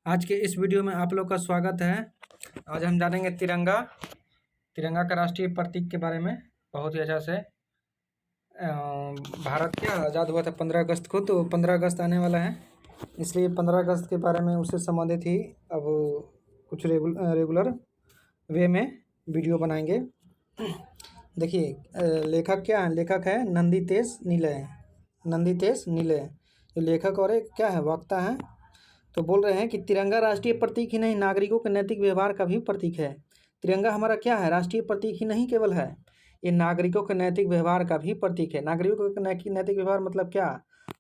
आज के इस वीडियो में आप लोग का स्वागत है। आज हम जानेंगे तिरंगा का राष्ट्रीय प्रतीक के बारे में बहुत ही अच्छा से। भारत क्या आज़ाद हुआ था 15 अगस्त को, तो 15 अगस्त आने वाला है, इसलिए 15 अगस्त के बारे में उससे संबंधित ही अब कुछ रेगुलर वे में वीडियो बनाएंगे। देखिए, लेखक क्या है? लेखक है नंदितेश नीले। जो लेखक और एक क्या है, वक्ता है। तो बोल रहे हैं कि तिरंगा राष्ट्रीय प्रतीक ही नहीं, नागरिकों के नैतिक व्यवहार का भी प्रतीक है। तिरंगा हमारा क्या है? राष्ट्रीय प्रतीक ही नहीं केवल है, ये नागरिकों के नैतिक व्यवहार का भी प्रतीक है। नागरिकों के नैतिक व्यवहार मतलब क्या?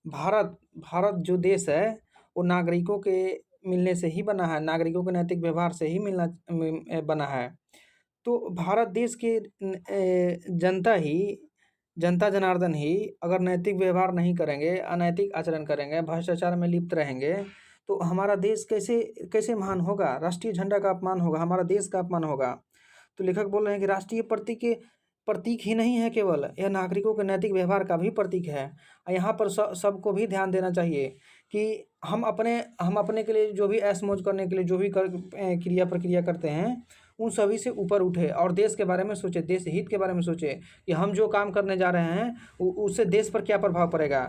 भारत जो देश है वो नागरिकों के मिलने से ही बना है, नागरिकों के नैतिक व्यवहार से ही बना है। तो भारत देश के जनता जनार्दन ही अगर नैतिक व्यवहार नहीं करेंगे, अनैतिक आचरण करेंगे, भ्रष्टाचार में लिप्त रहेंगे, तो हमारा देश कैसे महान होगा? राष्ट्रीय झंडा का अपमान होगा, हमारा देश का अपमान होगा। तो लेखक बोल रहे हैं कि राष्ट्रीय प्रतीक ही नहीं है केवल, यह नागरिकों के नैतिक व्यवहार का भी प्रतीक है। यहाँ पर सबको भी ध्यान देना चाहिए कि हम अपने के लिए जो भी ऐश मौज करने के लिए जो भी क्रिया प्रक्रिया करते हैं, उन सभी से ऊपर उठे और देश के बारे में सोचे, देश हित के बारे में सोचे कि हम जो काम करने जा रहे हैं उससे देश पर क्या प्रभाव पड़ेगा,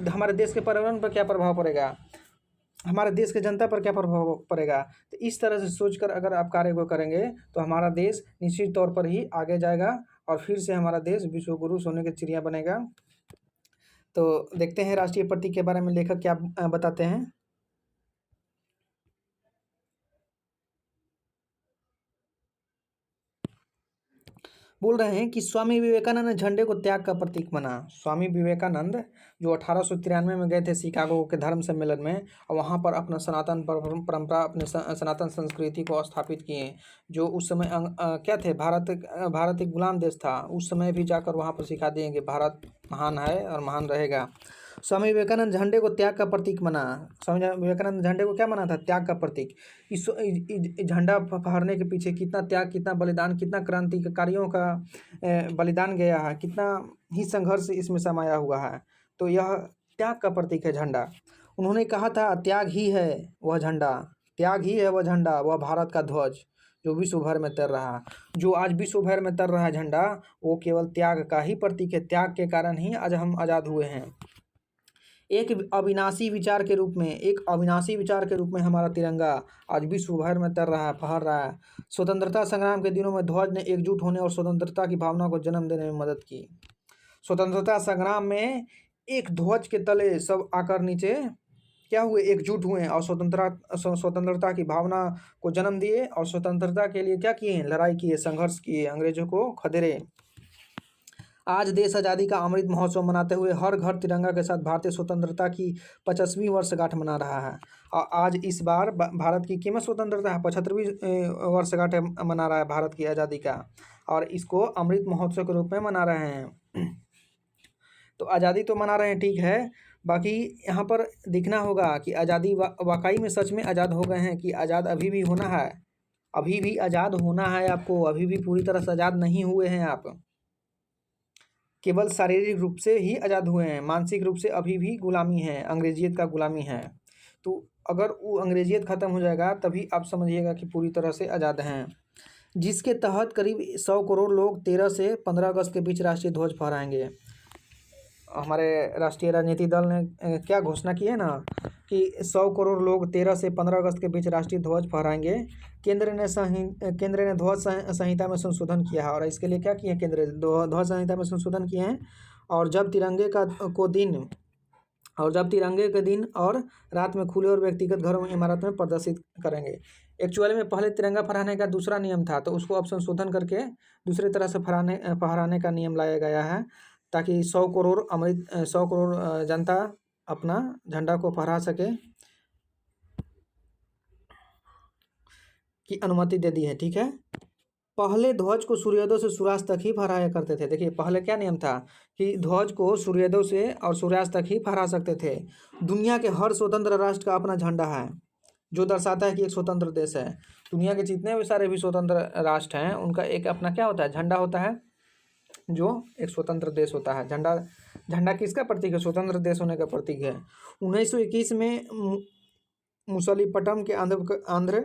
हमारे देश के पर्यावरण पर क्या प्रभाव पड़ेगा, हमारे देश के जनता पर क्या प्रभाव पड़ेगा। तो इस तरह से सोचकर अगर आप कार्य को करेंगे तो हमारा देश निश्चित तौर पर ही आगे जाएगा और फिर से हमारा देश विश्व गुरु सोने की चिड़िया बनेगा। तो देखते हैं राष्ट्रीय प्रतीक के बारे में लेखक क्या बताते हैं। बोल रहे हैं कि स्वामी विवेकानंद ने झंडे को त्याग का प्रतीक माना। स्वामी विवेकानंद जो 1893 में गए थे शिकागो के धर्म सम्मेलन में, और वहाँ पर अपना सनातन परंपरा, अपने सनातन संस्कृति को स्थापित किए। जो उस समय क्या थे, भारत एक गुलाम देश था, उस समय भी जाकर वहाँ पर सिखा दिए कि भारत महान है और महान रहेगा। स्वामी विवेकानंद झंडे को त्याग का प्रतीक माना। स्वामी विवेकानंद झंडे को क्या माना था? त्याग का प्रतीक। इस झंडा फहरने के पीछे कितना त्याग, कितना बलिदान, कितना क्रांतिकारियों का बलिदान गया है, कितना ही संघर्ष इसमें समाया हुआ है। तो यह त्याग का प्रतीक है झंडा। उन्होंने कहा था त्याग ही है वह झंडा, त्याग ही है वह झंडा, वह भारत का ध्वज जो विश्व भर में तर रहा है। जो आज विश्व भर में तर रहा है झंडा, वो केवल त्याग का ही प्रतीक है। त्याग के कारण ही आज हम आज़ाद हुए हैं। एक अविनाशी विचार के रूप में हमारा तिरंगा आज विश्व भर में तर रहा है, फहर रहा है। स्वतंत्रता संग्राम के दिनों में ध्वज ने एकजुट होने और स्वतंत्रता की भावना को जन्म देने में मदद की। स्वतंत्रता संग्राम में एक ध्वज के तले सब आकर नीचे क्या हुए, एकजुट हुए और स्वतंत्रता की भावना को जन्म दिए और स्वतंत्रता के लिए क्या किए, लड़ाई किए, संघर्ष किए, अंग्रेजों को खदेड़े। आज देश आज़ादी का अमृत महोत्सव मनाते हुए हर घर तिरंगा के साथ भारतीय स्वतंत्रता की 50वीं वर्षगांठ मना रहा है। और आज इस बार भारत की कीमत स्वतंत्रता है 75वीं वर्षगांठ मना रहा है भारत की आज़ादी का, और इसको अमृत महोत्सव के रूप में मना रहे हैं। तो आज़ादी तो मना रहे हैं, ठीक है, बाकी यहाँ पर दिखना होगा कि आज़ादी वाकई में सच में आज़ाद हो गए हैं कि आज़ाद अभी भी होना है। अभी भी आज़ाद होना है आपको, अभी भी पूरी तरह से आज़ाद नहीं हुए हैं आप। केवल शारीरिक रूप से ही आज़ाद हुए हैं, मानसिक रूप से अभी भी गुलामी है, अंग्रेजियत का गुलामी है। तो अगर वो अंग्रेजियत ख़त्म हो जाएगा तभी आप समझिएगा कि पूरी तरह से आज़ाद हैं। जिसके तहत करीब 100 करोड़ लोग 13 से 15 अगस्त के बीच राष्ट्रीय ध्वज फहराएंगे। हमारे राष्ट्रीय राजनीतिक दल ने क्या घोषणा की है ना कि 100 करोड़ लोग 13 से 15 अगस्त के बीच राष्ट्रीय ध्वज फहराएंगे। केंद्र ने ध्वज संहिता में संशोधन किया है, और इसके लिए क्या किए केंद्र, ध्वज संहिता में संशोधन किए हैं। और जब तिरंगे के दिन और रात में खुले और व्यक्तिगत घरों में, इमारत में प्रदर्शित करेंगे। एक्चुअली में पहले तिरंगा फहराने का दूसरा नियम था, तो उसको अब संशोधन करके दूसरी तरह से फहराने का नियम लाया गया है, ताकि 100 करोड़ जनता अपना झंडा को फहरा सके की अनुमति दे दी है, ठीक है। पहले ध्वज को सूर्योदय से सूर्यास्त तक ही फहराया करते थे। देखिए, पहले क्या नियम था कि ध्वज को सूर्योदय से और सूर्यास्त तक ही फहरा सकते थे। दुनिया के हर स्वतंत्र राष्ट्र का अपना झंडा है, जो दर्शाता है कि एक स्वतंत्र देश है। दुनिया के जितने भी सारे भी स्वतंत्र राष्ट्र हैं, उनका एक अपना क्या होता है, झंडा होता है, जो एक स्वतंत्र देश होता है। झंडा किसका प्रतीक है? स्वतंत्र देश होने का प्रतीक है। 1921 में मुसलीपट्टनम के आंध्र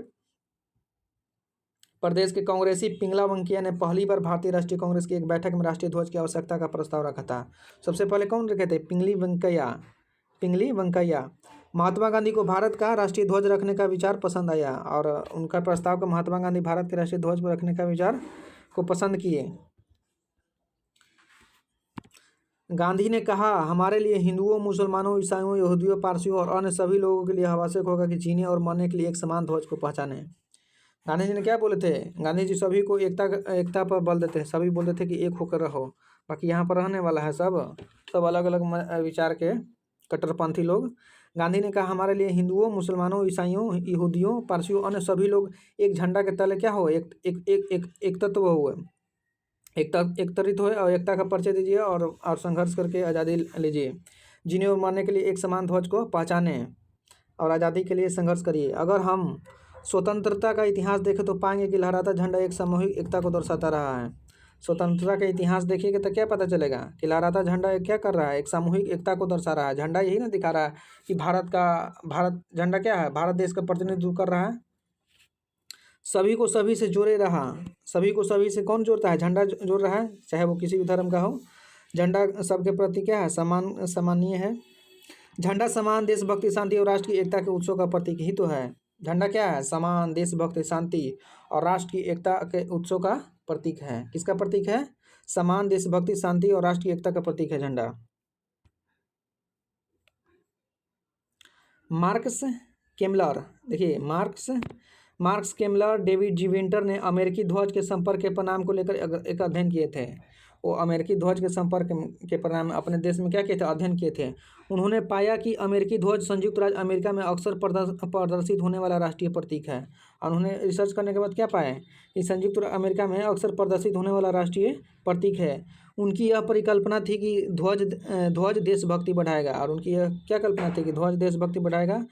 प्रदेश के कांग्रेसी पिंगला वेंकैया ने पहली बार भारतीय राष्ट्रीय कांग्रेस की एक बैठक में राष्ट्रीय ध्वज की आवश्यकता का प्रस्ताव रखा था। सबसे पहले कौन रखे थे? पिंगली वेंकैया। महात्मा गांधी को भारत का राष्ट्रीय ध्वज रखने का विचार पसंद आया और उनका प्रस्ताव को महात्मा गांधी भारत के राष्ट्रीय ध्वज पर रखने का विचार को पसंद किए। गांधी ने कहा, हमारे लिए हिंदुओं, मुसलमानों, ईसाइयों, यहूदियों, पारसियों और अन्य सभी लोगों के लिए आवश्यक होगा कि जीने और मरने के लिए एक समान ध्वज को पहचाने। गांधी जी ने क्या बोले थे? गांधी जी सभी को एकता पर बल देते हैं, सभी बोलते थे कि एक होकर रहो। बाकी यहाँ पर रहने वाला है सब अलग अलग विचार के कट्टरपंथी लोग। गांधी ने कहा, हमारे लिए हिंदुओं, मुसलमानों, ईसाइयों, यहूदियों, पारसियों, अन्य सभी लोग एक झंडा के तले क्या हो, एक तत्व हुए, एकत्रित हुए और एकता का परिचय दीजिए और संघर्ष करके आज़ादी लीजिए। जीने और मरने के लिए एक समान ध्वज को पहचाने और आज़ादी के लिए संघर्ष करिए। अगर हम स्वतंत्रता का इतिहास देखें तो पाएंगे कि लहराता झंडा एक सामूहिक एकता को दर्शाता रहा है। स्वतंत्रता का इतिहास देखिएगा तो क्या पता चलेगा कि लहराता झंडा क्या कर रहा है? एक सामूहिक एकता को दर्शा रहा है। झंडा यही ना दिखा रहा है कि भारत झंडा क्या है? भारत देश का प्रतिनिधित्व कर रहा है। सभी को सभी से जोड़े रहा। सभी को सभी से कौन जोड़ता है? झंडा जोड़ रहा है, चाहे वो किसी भी धर्म का हो। झंडा सबके प्रति क्या है? सम्मानीय है। झंडा समान, देशभक्ति, शांति और राष्ट्र की एकता के उत्सव का प्रतीक ही तो है। झंडा क्या है? समान, देशभक्ति, शांति और राष्ट्र की एकता के उत्सव का प्रतीक है। किसका प्रतीक है? समान, देशभक्ति, शांति और राष्ट्र की एकता का प्रतीक है झंडा। मार्क्स केम्लर, देखिए मार्क्स केम्लर, डेविड जी विंटर ने अमेरिकी ध्वज के संपर्क के परिणाम को लेकर एक अध्ययन किए थे। वो अमेरिकी ध्वज के संपर्क के परिणाम अपने देश में क्या किए थे? अध्ययन किए थे। उन्होंने पाया कि अमेरिकी ध्वज संयुक्त राज्य अमेरिका में अक्सर प्रदर्शित होने वाला राष्ट्रीय प्रतीक है। और उन्होंने रिसर्च करने के बाद क्या पाया कि संयुक्त अमेरिका में अक्सर प्रदर्शित होने वाला राष्ट्रीय प्रतीक है। उनकी यह परिकल्पना थी कि ध्वज देशभक्ति बढ़ाएगा। और उनकी यह क्या कल्पना थी कि ध्वज देशभक्ति बढ़ाएगा,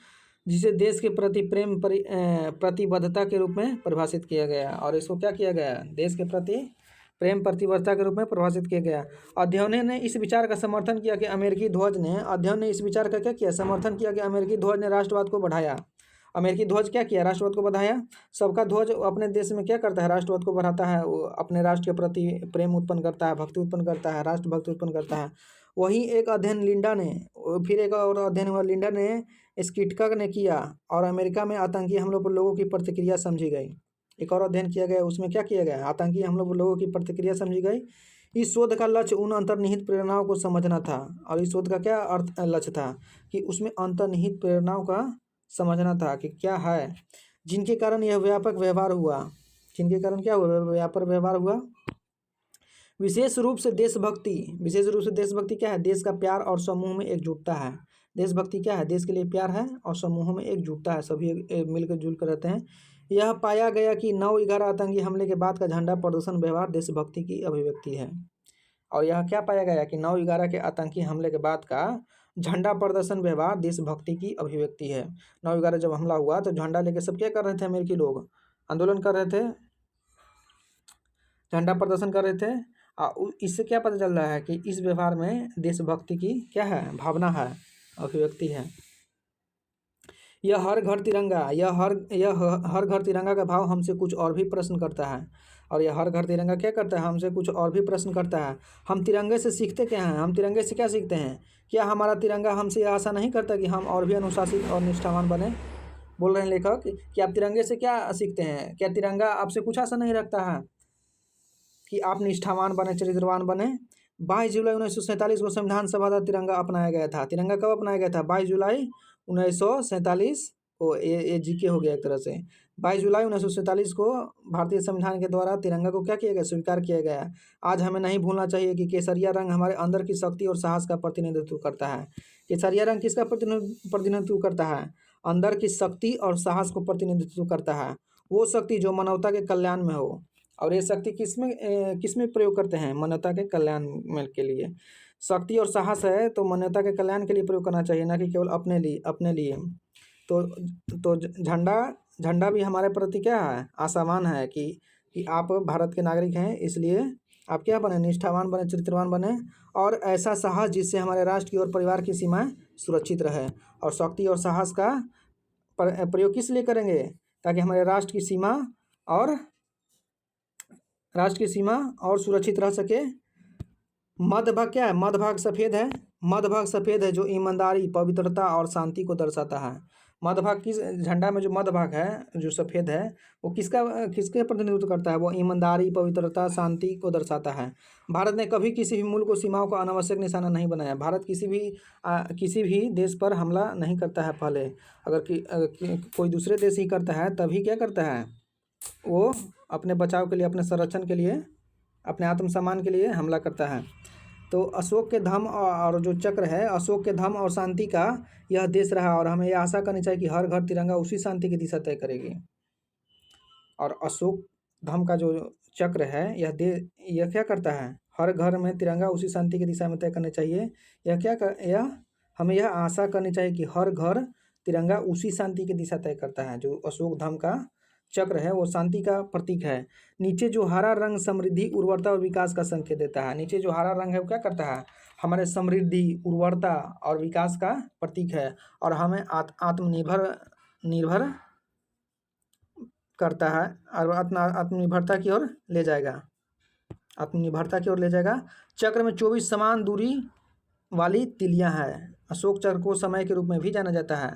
जिसे देश के प्रति प्रेम प्रतिबद्धता के रूप में परिभाषित किया गया। और इसको क्या किया गया? देश के प्रति प्रेम प्रतिबद्धता के रूप में परिभाषित किया गया। अध्ययन ने इस विचार का समर्थन किया कि अमेरिकी ध्वज ने इस विचार का क्या किया? समर्थन किया कि अमेरिकी ध्वज ने राष्ट्रवाद को बढ़ाया। अमेरिकी ध्वज क्या किया? राष्ट्रवाद को बढ़ाया। सबका ध्वज अपने देश में क्या करता है? राष्ट्रवाद को बढ़ाता है। वो अपने राष्ट्र के प्रति प्रेम उत्पन्न करता है, भक्ति उत्पन्न करता है, राष्ट्रभक्ति उत्पन्न करता है। वही एक अध्ययन एक और अध्ययन हुआ लिंडा ने स्किटका ने किया और अमेरिका में आतंकी हमलों पर लोगों की प्रतिक्रिया समझी गई। एक और अध्ययन किया गया, उसमें क्या किया गया? आतंकी हमलों पर लोगों की प्रतिक्रिया समझी गई। इस शोध का लक्ष्य उन अंतर्निहित प्रेरणाओं को समझना था। और इस शोध का क्या लक्ष्य था? कि उसमें अंतर्निहित प्रेरणाओं का समझना था कि क्या है, जिनके कारण यह व्यापक व्यवहार हुआ। जिनके कारण क्या हुआ? व्यापक व्यवहार हुआ। विशेष रूप से देशभक्ति क्या है? देश का प्यार और समूह में एकजुटता है। देशभक्ति क्या है? देश के लिए प्यार है और समूहों में एकजुटता है, सभी मिलकर जुलकर रहते हैं। यह पाया गया कि 9/11 आतंकी हमले के बाद का झंडा प्रदर्शन व्यवहार देशभक्ति की अभिव्यक्ति है। और यह क्या पाया गया कि 9/11 के आतंकी हमले के बाद का झंडा प्रदर्शन व्यवहार देशभक्ति की अभिव्यक्ति है। 9/11 जब हमला हुआ तो झंडा लेके सब क्या कर रहे थे? अमेरिकी लोग आंदोलन कर रहे थे, झंडा प्रदर्शन कर रहे थे। इससे क्या पता चल रहा है कि इस व्यवहार में देशभक्ति की क्या है? भावना है, अभिव्यक्ति है। यह हर घर तिरंगा का भाव हमसे कुछ और भी प्रश्न करता है। और यह हर घर तिरंगा क्या करता है? हमसे कुछ और भी प्रश्न करता है। हम तिरंगे से सीखते क्या हैं? हम तिरंगे से क्या सीखते हैं? क्या हमारा तिरंगा हमसे यह आशा नहीं करता कि हम और भी अनुशासित और निष्ठावान बने? बोल रहे हैं लेखक कि आप तिरंगे से क्या सीखते हैं? क्या तिरंगा आपसे कुछ आशा नहीं रखता है कि आप निष्ठावान बने, चरित्रवान बने? 22 जुलाई 1947 को संविधान सभा द्वारा तिरंगा अपनाया गया था। तिरंगा कब अपनाया गया था? 22 जुलाई 1947 को। ये जीके हो गया एक तरह से। 22 जुलाई 1947 को भारतीय संविधान के द्वारा तिरंगा को क्या किया गया? स्वीकार किया गया। आज हमें नहीं भूलना चाहिए कि केसरिया रंग हमारे अंदर की शक्ति और साहस का प्रतिनिधित्व करता है। केसरिया रंग किसका प्रतिनिधित्व करता है? अंदर की शक्ति और साहस को प्रतिनिधित्व करता है। वो शक्ति जो मानवता के कल्याण में हो। और ये शक्ति किसमें प्रयोग करते हैं? मानवता के कल्याण में के लिए। शक्ति और साहस है तो मानवता के कल्याण के लिए प्रयोग करना चाहिए, ना कि केवल अपने लिए। तो झंडा भी हमारे प्रति क्या है? आशावान है कि आप भारत के नागरिक हैं, इसलिए आप क्या बने? निष्ठावान बने, चरित्रवान बने और ऐसा साहस जिससे हमारे राष्ट्र की और परिवार की सीमाएं सुरक्षित रहे। और शक्ति और साहस का प्रयोग किस लिए करेंगे? ताकि हमारे राष्ट्र की सीमा और सुरक्षित रह सके। मध्य भाग क्या है? मध्य भाग सफ़ेद है। मध्य भाग सफ़ेद है जो ईमानदारी, पवित्रता और शांति को दर्शाता है। मध्य भाग किस झंडा में जो मध्य भाग है जो सफ़ेद है वो किसके प्रतिनिधित्व करता है? वो ईमानदारी, पवित्रता, शांति को दर्शाता है। भारत ने कभी किसी भी मुल्क को सीमाओं का अनावश्यक निशाना नहीं बनाया। भारत किसी भी देश पर हमला नहीं करता है। पहले अगर कोई दूसरे देश ही करता है तभी क्या करता है? वो अपने बचाव के लिए, अपने संरक्षण के लिए, अपने आत्मसम्मान के लिए हमला करता है। तो अशोक के धम्म और जो चक्र है, अशोक के धम्म और शांति का यह देश रहा और हमें यह आशा करनी चाहिए कि हर घर तिरंगा उसी शांति की दिशा तय करेगी। और अशोक धम्म का जो चक्र है यह क्या करता है? हर घर में तिरंगा उसी शांति की दिशा में तय करने चाहिए। हमें यह आशा करनी चाहिए कि हर घर तिरंगा उसी शांति की दिशा तय करता है। जो अशोक धम्म का चक्र है वो शांति का प्रतीक है। नीचे जो हरा रंग समृद्धि, उर्वरता और विकास का संकेत देता है। नीचे जो हरा रंग है वो क्या करता है? हमारे समृद्धि, उर्वरता और विकास का प्रतीक है और हमें आत्मनिर्भर करता है और आत्मनिर्भरता की ओर ले जाएगा। चक्र में 24 समान दूरी वाली तिलियां हैं। अशोक चक्र को समय के रूप में भी जाना जाता है।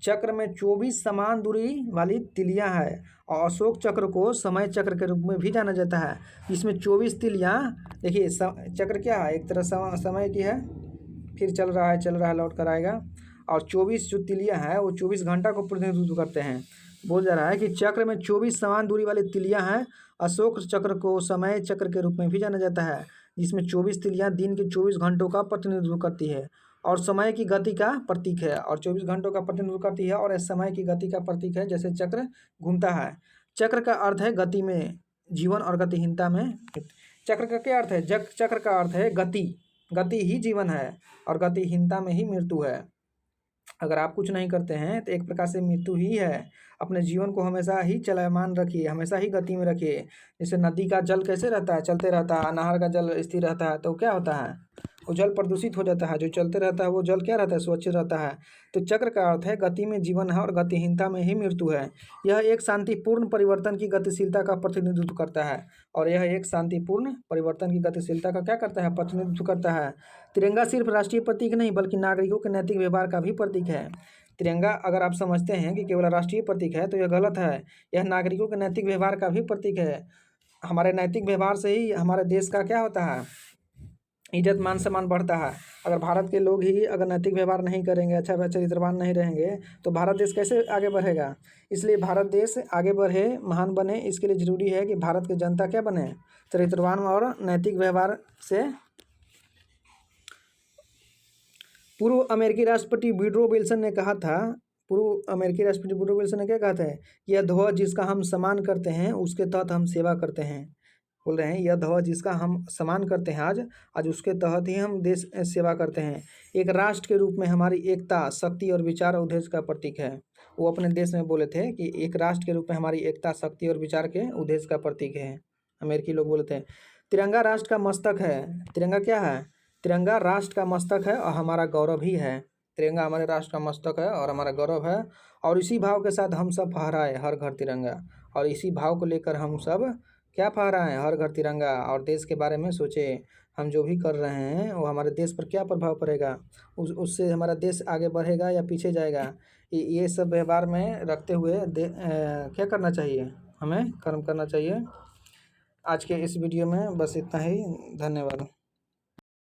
चक्र में 24 समान दूरी वाली तिलियां हैं और अशोक चक्र को समय चक्र के रूप में भी जाना जाता है। इसमें 24 तिलियां, देखिए चक्र क्या है? एक तरह समय की है, फिर चल रहा है लौट कर आएगा। और 24 जो तिलियां हैं वो 24 घंटा को प्रतिनिधित्व करते हैं। बोल जा रहा है कि चक्र में 24 समान दूरी वाली तिलियां हैं। अशोक चक्र को समय चक्र के रूप में भी जाना जाता है, जिसमें 24 तिलियां दिन के 24 घंटों का प्रतिनिधित्व करती है और समय की गति का प्रतीक है। और 24 घंटों का प्रतिनिधित्व करती है और समय की गति का प्रतीक है। जैसे चक्र घूमता है। चक्र का अर्थ है गति में जीवन और गतिहीनता में। चक्र का क्या अर्थ है? चक्र का अर्थ है गति ही जीवन है और गतिहीनता में ही मृत्यु है। अगर आप कुछ नहीं करते हैं तो एक प्रकार से मृत्यु ही है। अपने जीवन को हमेशा ही चलायमान रखिए, हमेशा ही गति में रखिए। जैसे नदी का जल कैसे रहता है? चलते रहता है। नहर का जल स्थिर रहता है तो क्या होता है? वो जल प्रदूषित हो जाता है। जो चलते रहता है वो जल क्या रहता है? सुरक्षित रहता है। तो चक्र का अर्थ है गति में जीवन है और गतिहीनता में ही मृत्यु है। यह एक शांतिपूर्ण परिवर्तन की गतिशीलता का प्रतिनिधित्व करता है और यह एक शांतिपूर्ण परिवर्तन की गतिशीलता का क्या करता है? प्रतिनिधित्व करता है। तिरंगा सिर्फ राष्ट्रीय प्रतीक नहीं बल्कि नागरिकों के नैतिक व्यवहार का भी प्रतीक है। तिरंगा अगर आप समझते हैं कि केवल राष्ट्रीय प्रतीक है तो यह गलत है। यह नागरिकों के नैतिक व्यवहार का भी प्रतीक है। हमारे नैतिक व्यवहार से ही हमारे देश का क्या होता है? इज्जत मान सम्मान बढ़ता है। अगर भारत के लोग ही अगर नैतिक व्यवहार नहीं करेंगे, अच्छा चरित्रवान नहीं रहेंगे तो भारत देश कैसे आगे बढ़ेगा? इसलिए भारत देश आगे बढ़े, महान बने, इसके लिए ज़रूरी है कि भारत की जनता क्या बने? चरित्रवान और नैतिक व्यवहार से। पूर्व अमेरिकी राष्ट्रपति वुडरो विल्सन ने क्या कहा था? यह ध्वज जिसका हम सम्मान करते हैं उसके तहत हम सेवा करते हैं। बोल रहे हैं यह ध्वज जिसका हम सम्मान करते हैं आज उसके तहत ही हम देश सेवा करते हैं। एक राष्ट्र के रूप में हमारी एकता, शक्ति और विचार उद्देश्य का प्रतीक है। वो अपने देश में बोले थे कि एक राष्ट्र के रूप में हमारी एकता, शक्ति और विचार के उद्देश्य का प्रतीक है। अमेरिकी लोग बोले थे। तिरंगा राष्ट्र का मस्तक है। तिरंगा क्या है? तिरंगा राष्ट्र का मस्तक है और हमारा गौरव भी है। तिरंगा हमारे राष्ट्र का मस्तक है और हमारा गौरव है और इसी भाव के साथ हम सब फहराए हर घर तिरंगा। और इसी भाव को लेकर हम सब क्या फहराएं? हर घर तिरंगा। और देश के बारे में सोचें, हम जो भी कर रहे हैं वो हमारे देश पर क्या प्रभाव पड़ेगा, उससे हमारा देश आगे बढ़ेगा या पीछे जाएगा। ये सब व्यवहार में रखते हुए क्या करना चाहिए? हमें कर्म करना चाहिए। आज के इस वीडियो में बस इतना ही। धन्यवाद।